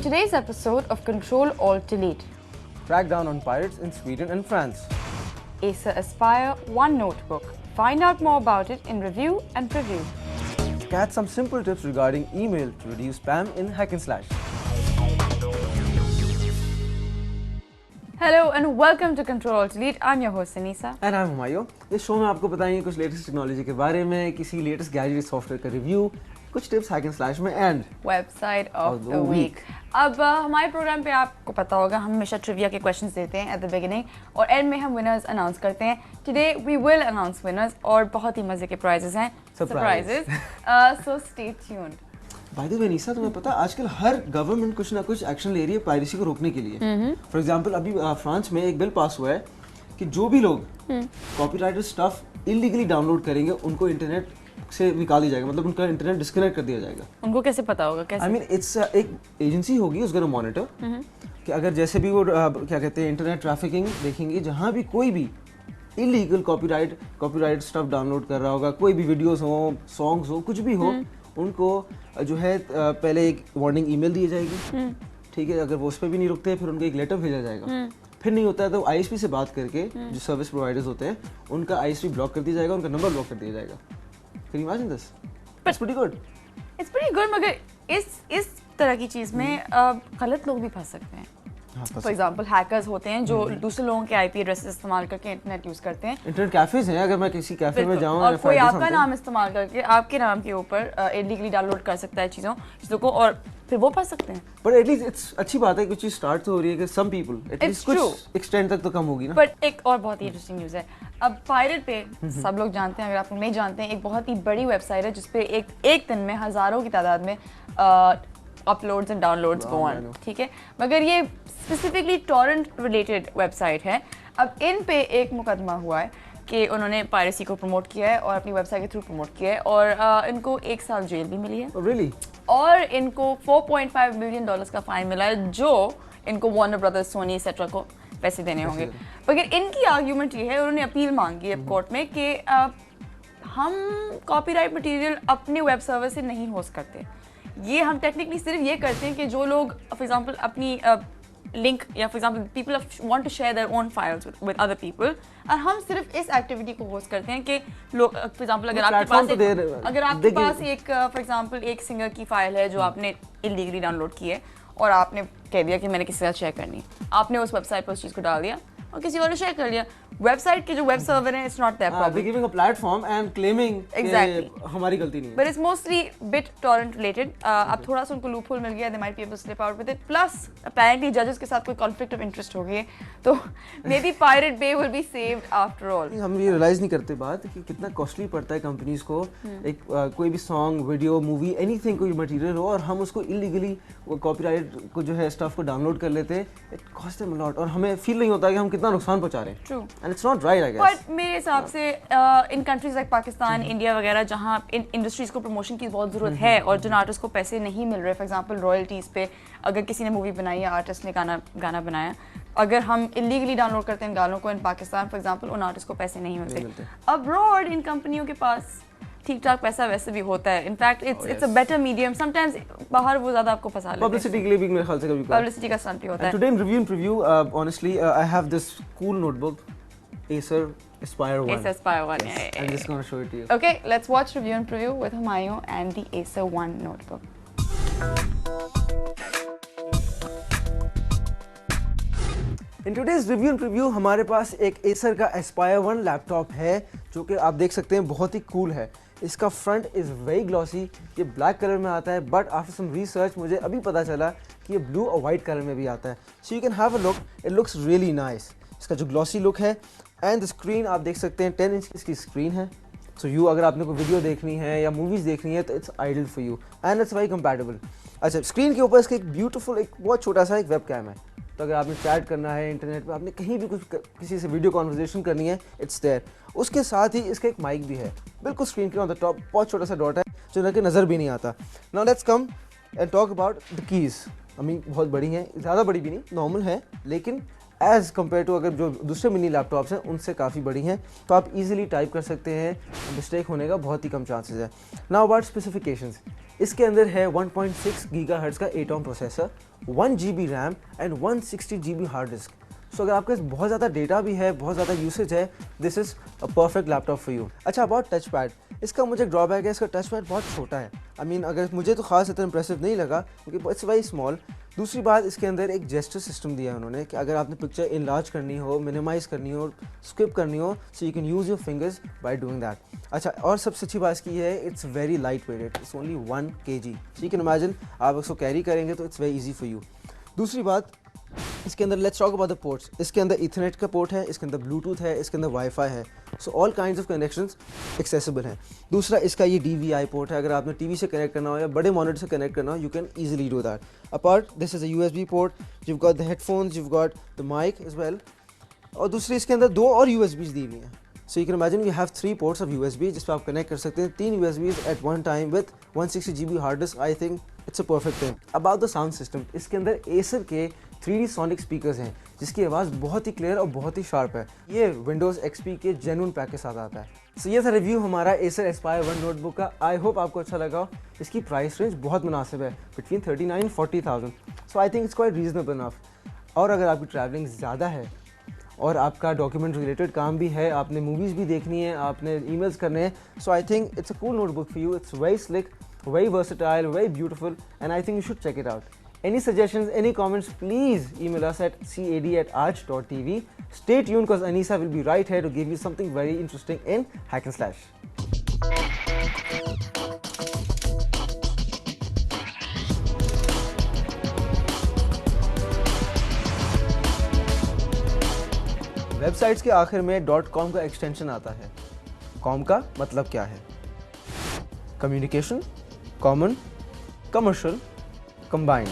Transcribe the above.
today's episode of Control Alt Delete. Crack down on pirates in Sweden and France. Acer Aspire One Notebook. Find out more about it in review and preview. Catch some simple tips regarding email to reduce spam in Hack and Slash. Hello and welcome to Control Alt Delete. I'm your host Anisa. And I'm Humayun. इस show में आपको बताएंगे कुछ latest technology के बारे में, किसी latest gadget software का रिव्यू, कुछ टिप्स हैक एंड स्लैश में and website of the week. अब हमारे प्रोग्राम पे आपको पता होगा हम हमेशा ट्रिविया के क्वेश्चंस देते हैं एट द बिगिनिंग और एंड में हम विनर्स अनाउंस करते हैं। Today we will announce winners और बहुत ही मजे के प्राइजेस हैं, surprises, so stay tuned. By the way Nisha, तुम्हें पता आजकल हर गवर्नमेंट कुछ ना कुछ एक्शन ले रही है पायरेसी को रोकने के लिए। फॉर एग्जांपल अभी फ्रांस में एक बिल पास हुआ है कि जो भी लोग कॉपीराइटेड स्टफ इलीगली डाउनलोड करेंगे उनको इंटरनेट से निकाल दिया जाएगा, मतलब उनका इंटरनेट डिस्कनेक्ट कर दिया जाएगा। उनको कैसे पता होगा? कैसे? आई मीन इट्स एक एजेंसी होगी उसका मॉनिटर कि अगर जैसे भी वो क्या कहते हैं इंटरनेट ट्रैफिकिंग देखेंगे, जहाँ भी कोई भी इलीगल कॉपीराइट स्टफ डाउनलोड कर रहा होगा, कोई भी वीडियोस हो, सॉन्ग्स हो, कुछ भी हो, उनको जो है पहले एक वार्निंग ईमेल दी जाएगी। ठीक है, अगर वो उस पर भी नहीं रुकते फिर उनको एक लेटर भेजा जाएगा। फिर नहीं होता है तो आईएसपी से बात करके जो सर्विस प्रोवाइडर्स होते हैं उनका आईएसपी ब्लॉक कर दिया जाएगा, उनका नंबर ब्लॉक कर दिया जाएगा। Can you imagine this? It's pretty good. It's pretty good, मगर इस तरह की चीज़ में गलत लोग भी फंस सकते हैं। फॉर एग्जाम्पल हैकर्स होते हैं जो दूसरे लोगों के आईपी एड्रेस इस्तेमाल करके इंटरनेट यूज करते हैं। इंटरनेट कैफेज हैं, अगर मैं किसी कैफे में जाऊं और कोई आपका नाम इस्तेमाल करके आपके नाम के ऊपर इलीगली डाउनलोड कर सकता है चीज़ों को और फिर वो फंस सकते हैं। बट एटलीस्ट इट्स अच्छी बात है, कुछ चीज स्टार्ट तो हो रही है कि सम पीपल एटलीस्ट कुछ एक्सटेंड तक तो कम होगी ना। बट एक और बहुत ही इंटरेस्टिंग न्यूज़ है। अब पायरेट पे सब लोग जानते हैं, अगर आप नहीं जानते हैं, एक बहुत ही बड़ी वेबसाइट है जिसपे एक दिन में हज़ारों की तादाद में uploads and downloads go on. ठीक है, मगर ये स्पेसिफिकली टॉरेंट रिलेटेड वेबसाइट है। अब इन पे एक मुकदमा हुआ है कि उन्होंने पायरेसी को प्रमोट किया है और अपनी वेबसाइट के थ्रू प्रमोट किया है और इनको 1 साल जेल भी मिली है। Really? और इनको $4.5 मिलियन का फाइन मिला है जो इनको वार्नर ब्रदर्स, सोनी एक्सेट्रा को पैसे देने होंगे। मगर इनकी आर्ग्यूमेंट ये है, उन्होंने अपील मांगी है कोर्ट में कि हम कॉपीराइट मटेरियल अपने वेब सर्वर से नहीं होस्ट करते। ये हम टेक्निकली सिर्फ ये करते हैं कि जो लोग फॉर एग्जांपल अपनी लिंक या for example people want to share their own files with other people, और हम सिर्फ इस एक्टिविटी को होस्ट करते हैं कि लोग फॉर एग्जांपल अगर आपके पास एक फॉर एग्जांपल एक सिंगर की फाइल है जो आपने इलीगली डाउनलोड की है और आपने कह दिया कि मैंने किसी के साथ शेयर करनी है, आपने उस वेबसाइट पर उस चीज़ को डाल दिया और किसी और ने शेयर कर लिया। वेबसाइट के जो वेब सर्वर है, it's not that problem. They're giving a platform and claiming Exactly. हमारी गलती नहीं है। But it's mostly bit torrent related. अब थोड़ा सा उनको loophole मिल गया, they might be able to slip out with it. Plus, apparently judges के साथ कोई conflict of interest हो गई है, तो maybe Pirate Bay will be saved after all. हम ये रियलाइज नहीं करते बात कि कितना कॉस्टली पड़ता है कंपनीज को एक कोई भी सॉन्ग, वीडियो, मूवी, एनीथिंग कोई मटेरियल हो और हम उसको इलीगली कॉपीराइट को जो है स्टफ को डाउनलोड कर लेते हैं। It cost them a lot और हमें फील नहीं होता कि हम कितना नुकसान पहुंचा रहे हैं। True. And it's not right, I guess. But मेरे हिसाब से इन कंट्रीज लाइक पाकिस्तान, इंडिया वगैरह जहाँ इन इंडस्ट्रीज को प्रमोशन की बहुत ज़रूरत है और जिन आर्टिस्ट को पैसे नहीं मिल रहे, फॉर एग्जांपल रॉयल्टीज़ पे अगर किसी ने मूवी बनाई है, आर्टिस्ट ने गाना बनाया, अगर हम इलीगली डाउनलोड करते हैं गानों को इन पाकिस्तान फॉर एग्जांपल, उन आर्टिस्ट को पैसे नहीं मिलते। अब्रॉड इन कंपनियों के पास ठीक ठाक पैसा वैसे भी होता है। In fact it's a better medium. Sometimes बाहर वो ज़्यादा आपको फंसा लेते हैं। पब्लिसिटी के लिए भी मेरे ख्याल से कभी पब्लिसिटी का स्टंट भी होता है। Today in review and preview honestly I have this cool notebook, Acer Aspire One. Acer Aspire One. Yes. I'm just going to show it to you. Okay, let's watch review and preview with Humayun and the Acer One notebook. In today's review and preview हमारे पास एक Acer का Aspire One laptop है जो कि आप देख सकते हैं बहुत ही कूल है। इसका फ्रंट इज़ वेरी ग्लॉसी, ये ब्लैक कलर में आता है, बट आफ्टर सम रिसर्च मुझे अभी पता चला कि ये ब्लू और वाइट कलर में भी आता है। सो you can have a look, it looks really nice. इसका जो ग्लॉसी लुक है एंड द स्क्रीन आप देख सकते हैं 10 इंच इसकी स्क्रीन है। सो यू अगर आपने कोई वीडियो देखनी है या मूवीज़ देखनी है तो it's ideal for you and it's very compatible. अच्छा, स्क्रीन के ऊपर इसका एक ब्यूटीफुल एक बहुत छोटा सा एक वेब कैम है, तो अगर आपने चैट करना है इंटरनेट पे, आपने कहीं भी कुछ किसी से वीडियो कॉन्वर्सेशन करनी है, इट्स देयर। उसके साथ ही इसका एक माइक भी है, बिल्कुल स्क्रीन के ऑन द टॉप, बहुत छोटा सा डॉट है जो ना कि नज़र भी नहीं आता। Now let's come and talk about the keys. I mean बहुत बड़ी हैं, ज़्यादा बड़ी भी नहीं, नॉर्मल है, लेकिन एज़ कम्पेयर टू अगर जो दूसरे मिनी लैपटॉप्स हैं उनसे काफ़ी बड़ी हैं, तो आप इजीली टाइप कर सकते हैं, मिस्टेक होने का बहुत ही कम चांसेस है। नाउ अबाउट स्पेसिफिकेशंस, इसके अंदर है 1.6 गीगाहर्ट्ज़ का atom processor, 1 GB RAM and 160 GB hard disk. So अगर आपके पास बहुत ज़्यादा डेटा भी है, बहुत ज़्यादा यूसेज है, this is a perfect laptop for you. अच्छा, अबाउट टच पैड, इसका मुझे ड्रॉबैक है, इसका टच पैड बहुत छोटा है। आई मीन अगर मुझे तो खास इतना इंप्रेसिव नहीं लगा क्योंकि इट्स वेरी स्मॉल। दूसरी बात, इसके अंदर एक जेस्चर सिस्टम दिया है उन्होंने कि अगर आपने पिक्चर इनलार्ज करनी हो, मिनिमाइज़ करनी हो, स्किप करनी हो, so you can use your fingers by doing that. अच्छा, और सबसे अच्छी बात इसकी है, it's very light weighted, it's only 1 kg। So you can imagine आप इसको कैरी करेंगे तो it's very easy for you. दूसरी बात, इसके अंदर let's talk about the ports. इसके अंदर इथरनेट का पोर्ट है, इसके अंदर ब्लूटूथ है, इसके अंदर वाईफाई है, so all kinds of connections accessible हैं। दूसरा, इसका ये DVI पोर्ट है, अगर आपने टीवी से कनेक्ट करना हो या बड़े मॉनिटर से कनेक्ट करना हो, you can easily do that. Apart this is a USB port, you've got the headphones, you've got the mic as well। और दूसरी, इसके अंदर 2 और USBs दी हुई हैं, सो you can imagine you have 3 ports of USB जिस पर आप कनेक्ट कर सकते हैं 3 USBs at one time with 160 GB hard disk. I think it's a perfect thing. About the sound system, इसके अंदर एसर के 3D सोनिक स्पीकर्स हैं जिसकी आवाज़ बहुत ही क्लियर और बहुत ही शार्प है। ये Windows XP के जेन्युइन पैक के साथ आता है। सो ये था रिव्यू हमारा Acer Aspire 1 नोटबुक का। आई होप आपको अच्छा लगा हो। इसकी प्राइस रेंज बहुत मुनासिब है, between 39-40,000, so I think it's quite reasonable enough. और अगर आपकी ट्रैवलिंग ज़्यादा है और आपका डॉक्यूमेंट रिलेटेड काम भी है, आपने मूवीज़ भी देखनी है, आपने ईमेल्स करने हैं, so I think it's a cool notebook for you. It's very slick, very versatile, very beautiful, and I think you should check it out. Any suggestions, any comments, please email us at cad@arch.tv. Stay tuned because Anisa will be right here to give you something very interesting in Hack and Slash. Websites के आखिर में .com का extension आता है। Com का मतलब क्या है? Communication, common, commercial, combined.